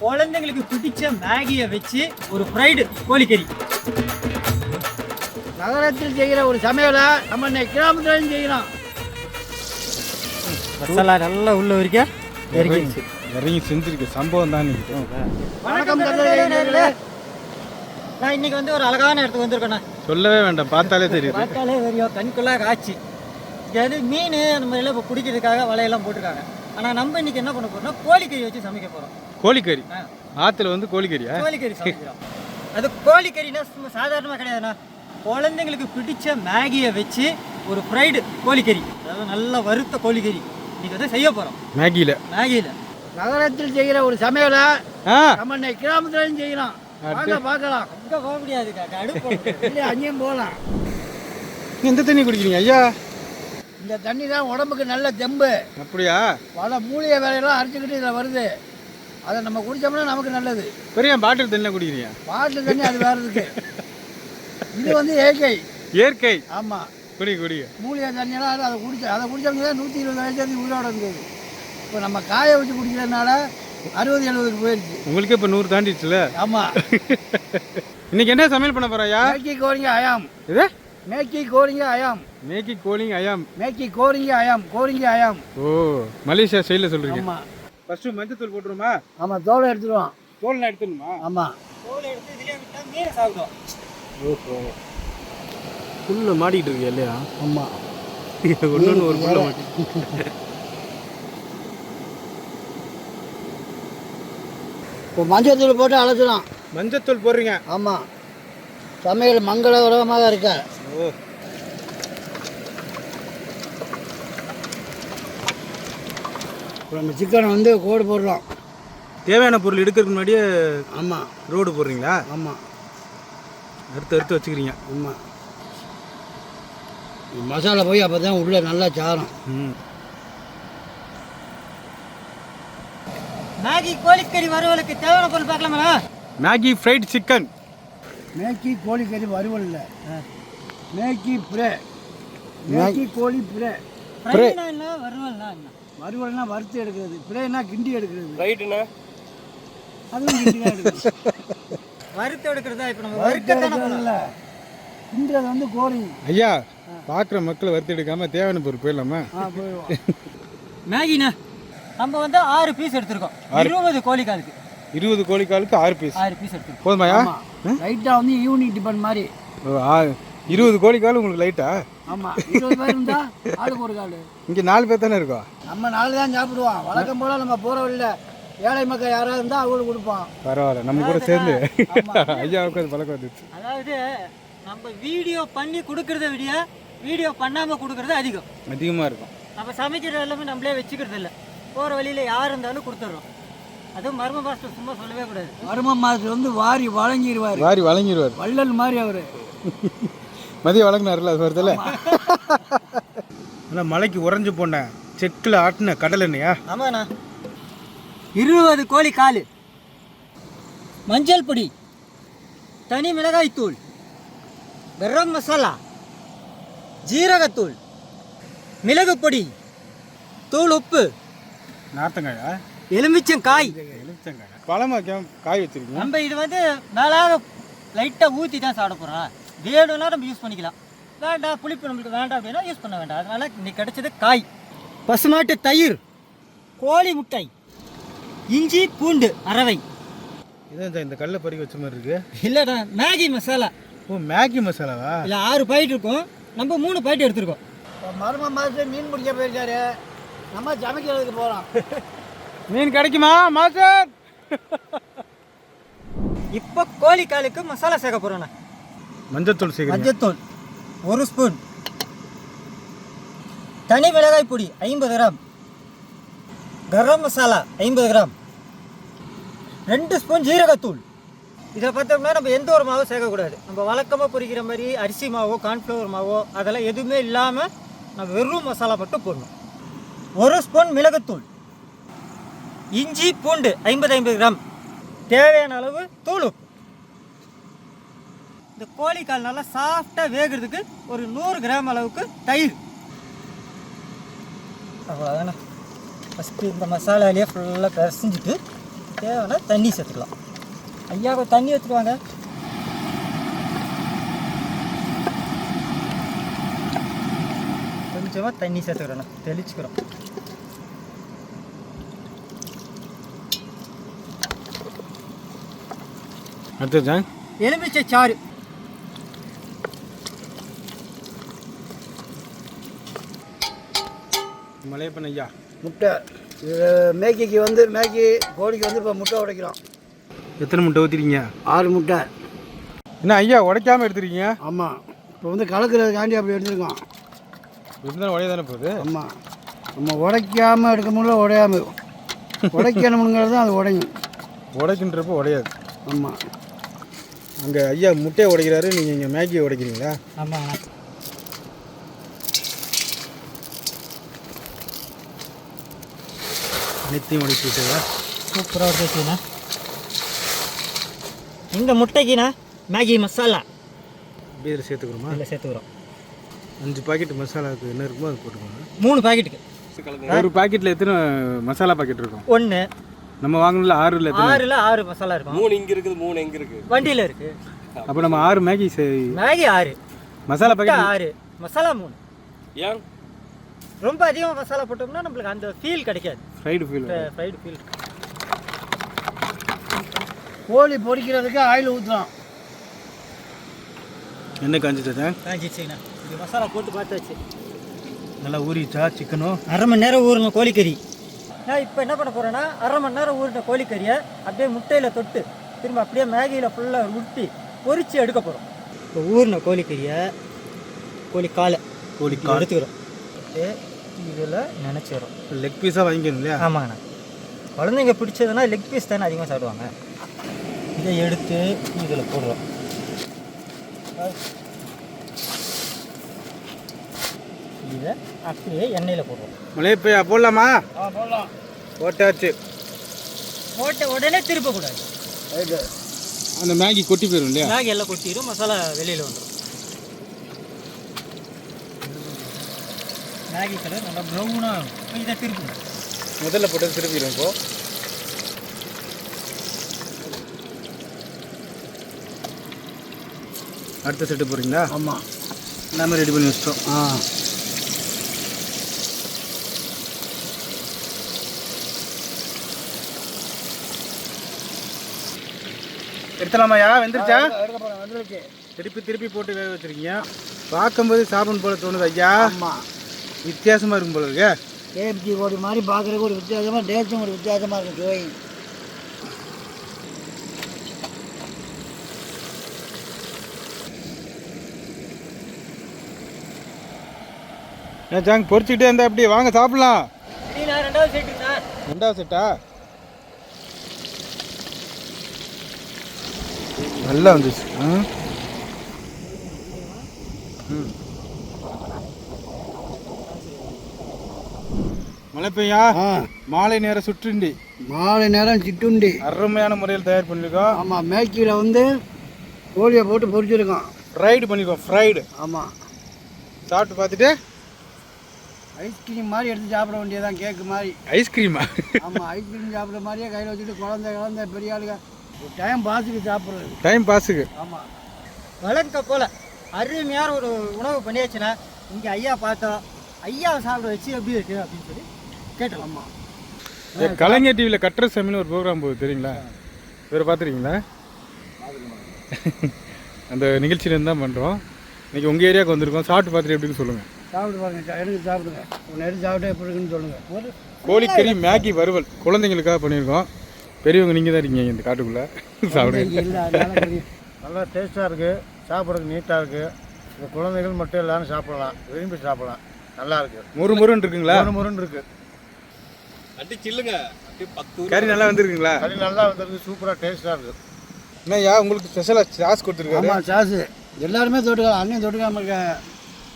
குழந்தைங்களுக்கு பிடிச்ச மேகியை வச்சு ஒரு ஃப்ரைடு கோழிக்கறி. நகரத்தில் செய்கிற ஒரு சமையலை நம்ம இன்னைக்கு கிராமத்துலையும் செய்யலாம். மசாலா நல்லா உள்ள வரைக்கும் இறங்கி செஞ்சிருக்கு சம்பவம் தான். வணக்கம். நான் இன்னைக்கு வந்து ஒரு அழகான இடத்துக்கு வந்திருக்கேண்ணா. சொல்லவே வேண்டாம், பார்த்தாலே தெரியும். பார்த்தாலே தெரியும், கண்குள்ளா காட்சி. இது வந்து மீன் அந்த மாதிரிலாம் இப்போ பிடிக்கிறதுக்காக வலையெல்லாம் போட்டிருக்காங்க. ஆனால் நம்ம இன்னைக்கு என்ன பண்ண போறோம்னா கோழிக்கறி வச்சு சமைக்க போகிறோம். கோழிக்கறி ஆற்றுல வந்து கோழிக்கறியா? கோழிக்கறி சமைக்கிறோம். அது கோழிக்கறினா சும்மா சாதாரணமாக கிடையாதுண்ணா. குழந்தைங்களுக்கு பிடிச்ச மேகியை வச்சு ஒரு ஃப்ரைடு கோழிக்கறி, அதாவது நல்லா வறுத்த கோழிக்கறி இன்னைக்கு வந்து செய்ய போகிறோம். மேகியில் நகரத்தில் செய்கிற ஒரு சமையலை நம்ம இன்னைக்கு கிராமத்துலையும் செய்யலாம். பார்க்கலாம். அங்கே போக முடியாதுக்கா, அடுப்பு இல்லை அங்கேயும் போகலாம். எந்த தண்ணி குடிக்கிறீங்க ஐயா? இந்த தண்ணி தான் உடம்புக்கு நல்ல தெம்பு. அப்படியா? பல மூலிகை வேலையெல்லாம் அரைச்சிக்கிட்டு இதில் வருது. அதை நம்ம குடித்தோம்னா நமக்கு நல்லது. பெரிய பாட்டில் தண்ணி குடிக்கிறீங்க? பாட்டில் தண்ணி அது வேறு இருக்கு. இது வந்து இயற்கை. ஆமாம், குடி மூலிகை தண்ணியெல்லாம் அதை குடித்தவங்க தான் 120 வயசு உயிரோட இருந்தது. இப்போ நம்ம காய வச்சு குடிக்கிறதுனால 60-70க்கு போயிடுச்சு. உங்களுக்கு இப்போ 100 தாண்டிடுச்சுல? ஆமாம். இன்னைக்கு என்ன சமையல் பண்ண போறாயா? மேக்கி கோரிங்க அயாம். இது மேக்கி கோரிங்க அயாம். மேக்கி கோலிங் அயாம். மேக்கி கோரிங்க அயாம். ஓ, மலேசியா ஸ்டைலில் சொல்றீங்க. ஆமாம். ஃபர்ஸ்ட் மஞ்சள் தூள் போட்டுருமா? ஆமாம், தோலை எடுத்துருவோம். தோல்லாம் எடுத்துணுமா? ஆமாம், தோலை எடுத்து இதிலே விட்டால் மீன் சாப்பிடுவோம். ஓஹோ, புல்ல மாட்டிக்கிட்டு இருக்கு இல்லையா? ஆமாம், ஒன்று ஒரு புல்ல மாட்டி. இப்போ மஞ்சள் தூள் போட்டு அழைச்சலாம். மஞ்சத்தூள் போடுறீங்க? ஆமாம், சமையல் மங்களகரமாக இருக்க. ஓ, இப்போ நம்ம சிக்கனை வந்து கோடு போடலாம். தேவையான பொருள் எடுக்கிறதுக்கு முன்னாடியே ஆமாம், ரோடு போடுறீங்களா? ஆமாம், அறுத்து வச்சுக்கிறீங்க. ஆமாம். மசாலா போய் அப்போ தான் உள்ளே நல்லா சாரும். மேகி கோழிக்கறி வறுவலுக்கு தேவையான பொருள் பார்க்கலாமா? Maggi fried chicken. மேக்கி கோழிக்கறி வறுவல் இல்லை, மேக்கி பிரே. மேக்கி கோழி பிரே. ஃப்ரைனா என்ன, வறுவல்னா என்ன? வறுவல்னா வறுத்து எடுக்கிறது, பிரேனா கிண்டி எடுக்கிறது. ரைட்டுண்ணா, அதுவும் கிண்டி தான் எடுக்கிறது. வறுத்து எடுக்கிறதா? இப்போ நம்ம வறுக்கிறதான இல்லை, கிண்டுறது வந்து கோழி. ஐயா பார்க்குற மக்களை வறுத்து எடுக்காமல் தேவையான பொருள் போயிடலாமா? போயிடுவோம். மேகினா நம்ம வந்து 6 பீஸ் எடுத்துருக்கோம். 20 கோழிக்காலுக்கு 20 கோழிக்காலுக்கு 6 பீஸ் 6 பீஸ் எடுத்துருக்கோம். போதுமாயா? லைட்டாக வந்து ஈவினிங் டிஃபன் மாதிரி. 20 கோழிக்கால் உங்களுக்கு லைட்டா? ஆமாம், 20 பேர் இருந்தால் ஆளுக்கு ஒரு கால். இங்கே 4 பேர் தானே இருக்கோம். நம்ம 4 தான் சாப்பிடுவோம். வழக்கம் போல் நம்ம போகிற வழியில் ஏழை மக்கள் யாராவது இருந்தால் அவங்களுக்கு கொடுப்போம். பரவாயில்ல, நம்ம கூட சேர்ந்து ஐயாவுக்கு அது பழக்கம் வந்துச்சு. அதாவது நம்ம வீடியோ பண்ணி கொடுக்கறத விட வீடியோ பண்ணாமல் கொடுக்கறது அதிகமாக இருக்கும். நம்ம சமைக்கிறது எல்லாமே நம்மளே வச்சுக்கிறது இல்லை. போகிற வழியில் யார் இருந்தாலும் கொடுத்துட்றோம். அதுவும் மர்ம மாஸ்டர் சும்மா சொல்லவே கூடாது. மர்ம மாஸ்டர் வந்து வாரி வழங்கிடுவார். வள்ளல் மாதிரி அவர் மதியம் வழங்கினார்ல, அது வருதுல்ல. ஆனால் மலைக்கு உறைஞ்சி போனேன் செக்கில் ஆட்டின கடல் எண்ணெயா? ஆமாண்ணா. 20 கோழி கால், மஞ்சள் பொடி, தனி மிளகாய் தூள், கரம் மசாலா, ஜீரகத்தூள், மிளகு பொடி, தூள் உப்பு, நார்த்தங்காயா, எலுமிச்சங்காய். பழமாக காய் வச்சிருக்கீங்க. நம்ம இது வந்து மேலாக லைட்டாக ஊற்றி தான் சாப்பிட போகிறோம். வேணும்னா நம்ம யூஸ் பண்ணிக்கலாம், வேண்டாம் புளிப்பு நம்மளுக்கு வேண்டாம் அப்படின்னா யூஸ் பண்ண வேண்டாம். அதனால் இன்னைக்கு கிடைச்சது காய். பசுமாட்டு தயிர், கோழி முட்டை, இஞ்சி பூண்டு அரவை. இதான் இந்த கல்லை பறி வச்ச மாதிரி இருக்கு. இல்லைடா, மேகி மசாலா. ஓ, மேகி மசாலாவா? இல்லை, 6 பாக்கெட் இருக்கும். நம்ம 3 பாக்கெட் எடுத்துருக்கோம். மர்ம மாஸ்டர் மீன் பிடிக்க போயிருக்காரு, நம்ம சமைக்கிறதுக்கு போகிறோம். மீன் கிடைக்குமா மாஸ்டர்? இப்போ கோழிக்காலுக்கு மசாலா சேர்க்க போகிறோண்ணா. மஞ்சத்தூள் சேர்க்க. மஞ்சத்தூள் 1 ஸ்பூன், தனி மிளகாய் பொடி 50 gram, garam masala 50 gram, 2 spoon ஜீரகத்தூள். இதை பார்த்தோம்னா நம்ம எந்த ஒரு மாவும் சேர்க்கக்கூடாது. நம்ம வழக்கமாக பொரிக்கிற மாதிரி அரிசி மாவோ கார்ன்ஃப்ளவர் மாவோ அதெல்லாம் எதுவுமே இல்லாமல் நம்ம வெறும் மசாலா மட்டும் போடணும். 1 ஸ்பூன் மிளகுத்தூள், இஞ்சி பூண்டு 50 கிராம், தேவையான அளவு தூள் உப்பு. இந்த கோழிக்கால் நல்லா சாஃப்டாக வேகிறதுக்கு ஒரு 100 கிராம் அளவுக்கு தயிர். அவ்வளோதானே. ஃபஸ்ட்டு இந்த மசாலாலேயே ஃபுல்லாக பிசைஞ்சிட்டு தேவைன்னா தண்ணி சேர்த்துக்கலாம். ஐயா தண்ணி எடுத்துக்குவாங்க. கொஞ்சமாக தண்ணி சேர்த்துக்கிறோண்ணா, தெளிச்சுக்கிறோம். அடுத்தது எலுமிச்சை சாறு. மலையப்பன் ஐயா முட்டை மேகிக்கு வந்து கோழிக்கு வந்து இப்போ முட்டை உடைக்கிறோம். எத்தனை முட்டை ஊற்றிருக்கீங்க? 6 முட்டை. என்ன ஐயா உடைக்காமல் எடுத்துருக்கீங்க? ஆமாம், இப்போ வந்து கலக்கிறதுக்காண்டி அப்படி எடுத்துருக்கோம். இருந்தாலும் உடைய தானே போகுது. ஆமாம், நம்ம உடைக்காமல் எடுக்க முடியல, உடையாமல் உடைக்கணுங்கிறது தான் அது உடையும். உடைக்கின்றப்போ உடையாது. ஆமாம், அங்கே ஐயா முட்டையை உடைக்கிறாரு, நீங்கள் இங்கே மேகியை உடைக்கிறீங்களா? ஆமாம். அனைத்தையும் உடைச்சி விட்டுதா? சூப்பராக உடைச்சிண்ணா. இந்த முட்டைக்குண்ணா மேகி மசாலா பீர் சேர்த்துக்கிறோமா? இல்லை சேர்த்துக்கிறோம். 5 பாக்கெட் மசாலாவுக்கு என்ன இருக்குமோ அது போட்டுக்கோங்க. 3 பாக்கெட்டுக்கு. ஒரு பாக்கெட்டில் எத்தனை மசாலா பாக்கெட் இருக்கும்? 1. நம்ம வாங்கணும்ல 6ல் 6 மசாலா இருக்கும். 3 இங்கே இருக்குது, 3 எங்கே இருக்குது? வண்டியில் இருக்குது. அப்போ நம்ம 6 Maggi Maggi 6, masala packet 6, masala 3. ஏன் ரொம்ப அதிகமாக மசாலா போட்டோம்னா நம்மளுக்கு அந்த ஃபீல் கிடைக்காது. Fried feel. கோழி பொரிக்கிறதுக்கு ஆயில் ஊற்றுறோம். என்ன காஞ்சிச்சா? காஞ்சிச்சுங்கண்ணா. இது மசாலா போட்டு பார்த்தாச்சு. நல்லா ஊறிச்சா சிக்கனும்? 1/2 மணி நேரம் ஊறின கோழிக்கறி. நான் இப்போ என்ன பண்ண போகிறேன்னா 1/2 மணி நேரம் ஊறின கோழிக்கறியை அப்படியே முட்டையில் தொட்டு திரும்ப அப்படியே மேகியில் ஃபுல்லாக உருட்டி பொரித்து எடுக்க போகிறோம். இப்போ ஊறின கோழிக்கறியை கோழிக்காலை எடுத்துக்கிறோம். இதில் நினச்சிடும். லெக் பீஸாக வாங்கிக்கணும் இல்லையா? ஆமாங்கண்ணா. குழந்தைங்க பிடிச்சதுன்னா லெக் பீஸ் தானே அதிகமாக சாப்பிடுவாங்க. இதை எடுத்து இதில் போடுறோம். இதை அப்படியே எண்ணெயில் போடுறோம். மலையப்பையா போடலாமா? போடலாம். போட்டாச்சு. போட்ட உடனே திருப்பக்கூடாது. ரைட்டு. அந்த மேகி கொட்டி போயிடும் இல்லையா? மேகி எல்லாம் கொட்டிடும், மசாலா வெளியில் வந்துடும். மேகி கலர் நல்லா ப்ரௌனாக இதை திருப்பணும். முதல்ல போட்டு திருப்பிடும். இப்போ அடுத்த செட்டு போகிறீங்களா? ஆமாம், எல்லாமே ரெடி பண்ணி வச்சிட்டோம். எடுத்துலாமாயா? வெந்துருச்சா? வந்துருச்சு. திருப்பி போட்டு வேக வச்சுருக்கீங்க. பார்க்கும்போது சாப்பிடணும் போல தோணுது ஐயா. ஆமாம், வித்தியாசமாக இருக்கும் போல இருக்கு. கேஎஃப்சி கோழி மாதிரி பார்க்குறதுக்கு ஒரு வித்தியாசமாக, டேஸ்ட்டும் ஒரு வித்தியாசமாக இருக்கும். சுவை ஏன் ஜாங் பொரிச்சுக்கிட்டே இருந்தா அப்படி வாங்க சாப்பிடலாம். ரெண்டாவது செட்டுண்ணா. 2வது செட்டா? நல்லா வந்துச்சு. மலைப்பையா மாலை நேரம் சுற்றுண்டி, மாலை நேரம் சிட்டுண்டி அருமையான முறையில் தயார் பண்ணியிருக்கோம். ஆமாம், மேக்கியில் வந்து கோழியை போட்டு பொரிச்சிருக்கோம். ஃப்ரைடு பண்ணியிருக்கோம். ஃப்ரைடு. ஆமாம், சாப்பிட்டு பார்த்துட்டு ஐஸ்கிரீம் மாதிரி எடுத்து சாப்பிட வேண்டியதான், கேக்கு மாதிரி. ஐஸ்கிரீமா? ஆமாம், ஐஸ்கிரீம் சாப்பிட்ற மாதிரியே கையில் வச்சுட்டு குழந்தை பெரிய ஆளுங்க டைம் பாஸுக்கு சாப்பிட்றது. டைம் பாஸுக்கு. ஆமாம், வளர்க்க போல் அருமையான ஒரு உணவு பண்ணியாச்சுன்னா இங்கே ஐயா பார்த்தோம், ஐயாவை சாப்பிட வச்சு எப்படி இருக்கு அப்படின்னு சொல்லி கேட்டோம். ஆமாம், கலைஞர் டிவியில் கட்டுற சமையல்னு ஒரு ப்ரோக்ராம் போகுது தெரியுங்களா? வேறு பார்த்துருக்கீங்களா? அந்த நிகழ்ச்சியிலேருந்து தான் பண்ணுறோம். இன்றைக்கி உங்கள் ஏரியாவுக்கு வந்திருக்கோம். சாப்பிட்டு பார்த்துட்டு எப்படின்னு சொல்லுங்கள். சாப்பிட்டு பாருங்க, எனக்கு சாப்பிடுங்க. ஒரு நேரம் சாப்பிட்டா எப்படி இருக்குன்னு சொல்லுங்கள். ஒரு கோழிக்கறி மேகி வறுவல் குழந்தைங்களுக்காக பண்ணியிருக்கோம். பெரியவங்க நீங்கள் தான் இருக்கீங்க இந்த காட்டுக்குள்ளே. சாப்பிடுங்க. இல்லை, அதனால கொஞ்சம் நல்லா டேஸ்ட்டாக இருக்குது, சாப்பிட்றதுக்கு நீட்டாக இருக்குது. இந்த குழந்தைகள் மட்டும் எல்லாரும் சாப்பிடலாம், விரும்பி சாப்பிடலாம். நல்லா இருக்குது. முறுமுறுன்னு இருக்குங்களா? முருன்னு இருக்குது. அடி சில்லுங்க, அப்படி 10 கறி நல்லா வந்துருக்குங்களா? கறி நல்லா வந்துருக்கு, சூப்பராக டேஸ்ட்டாக இருக்குது. என்னய்யா உங்களுக்கு ஸ்பெஷலாக சாஸ் கொடுத்துருக்காரு? ஆமாம், சாஸு எல்லாருமே தொட்டுக்கலாம். அண்ணன் தொட்டுக்காம இருக்காங்க.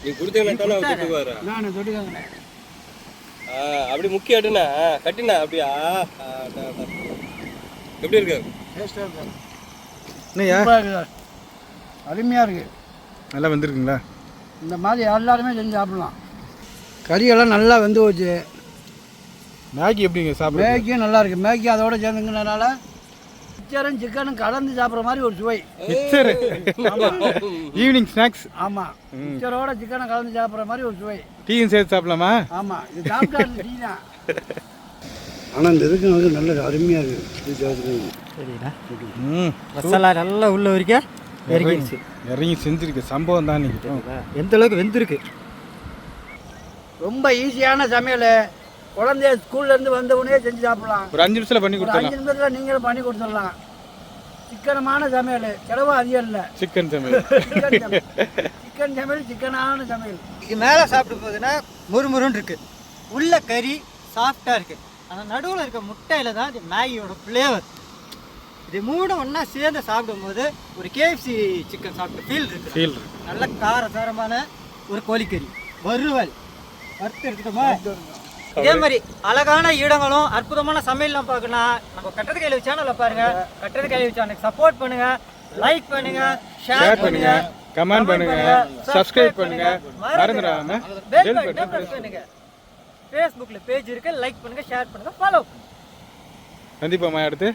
நீ கொடுத்தீங்கன்னாலும் அவர் கொடுத்துக்குவாரு. நான் தொட்டுக்காங்க. அப்படி முக்கிய ஆட்டுண்ணா கட்டினா அப்படியா? எப்படி இருக்கு? டேஸ்ட்டாக இருக்கு. என்னய்யா அருமையாக இருக்குது. நல்லா வந்துருக்குங்களா? இந்த மாதிரி எல்லாருமே செஞ்சு சாப்பிடலாம். கறியெல்லாம் நல்லா வெந்து போச்சு. மேகி எப்படிங்க சாப்பிடுறது மேகியும் நல்லா இருக்கு. மேகி அதோட சேர்ந்துங்கிறனால மிச்சரும் சிக்கனும் கலந்து சாப்பிட்ற மாதிரி ஒரு சுவை. Mixture evening snacks. ஆமாம், மிச்சரோட சிக்கனை கலந்து சாப்பிட்ற மாதிரி ஒரு சுவை. டீயும் சேர்த்து சாப்பிடலாமா? ஆமாம், இது சாப்பிட்டா டீ தான். ஆனால் இந்த இதுக்கு வந்து நல்ல அருமையாக இருக்குது. சரிண்ணா. ம் மசாலா நல்லா உள்ள வரைக்கும் இறங்கிடுச்சு. இறங்கி செஞ்சுருக்கு சம்பவம் தான் நீங்கள். எந்த அளவுக்கு வெந்திருக்கு. ரொம்ப ஈஸியான சமையல். குழந்தைய ஸ்கூல்லேருந்து வந்த உடனே செஞ்சு சாப்பிடலாம். ஒரு 5 நிமிஷத்தில் பண்ணி ஒரு 5 கொடுத்துடலாம். நிமிஷத்தில் நீங்களும் பண்ணி கொடுத்துடலாம். சிக்கனமான சமையல், செலவு அதிகம் இல்லை. சிக்கன் சமையல். சிக்கன் சமையல் சிக்கனான சமையல். இது மேலே சாப்பிடும் போதுன்னா முறுமுறுன்னு இருக்கு. உள்ள கறி சாஃப்டாக இருக்கு. ஆனால் நடுவில் இருக்க முட்டையில் தான் இது மேகியோட ஃப்ளேவர். இது மூணு ஒன்றா சேர்ந்து சாப்பிடும்போது ஒரு கேஎஃப்சி சிக்கன் சாப்பிட்டு ஃபீல் இருக்கு. ஃபீல் நல்ல காரசாரமான ஒரு கோழிக்கறி வறுவல் வறுத்து எடுத்துட்டோமா. இதே மாதிரி அழகான இடங்களும் அற்புதமான சமையல்லாம் பார்க்கணும். நம்ம கட்டது கையில் சேனலை பாருங்க. கட்டது கையில் சேனலுக்கு சப்போர்ட் பண்ணுங்க, லைக் பண்ணுங்க, ஷேர் பண்ணுங்க, கமெண்ட் பண்ணுங்க, சப்ஸ்கிரைப் பண்ணுங்க, மறந்துடாம பெல் பட்டனை பிரஸ் பண்ணுங்க. ஃபேஸ்புக்கில் பேஜ் இருக்கு, லைக் பண்ணுங்க, ஷேர் பண்ணுங்க, ஃபாலோ பண்ணுங்க. கண்டிப்பாக அடுத்து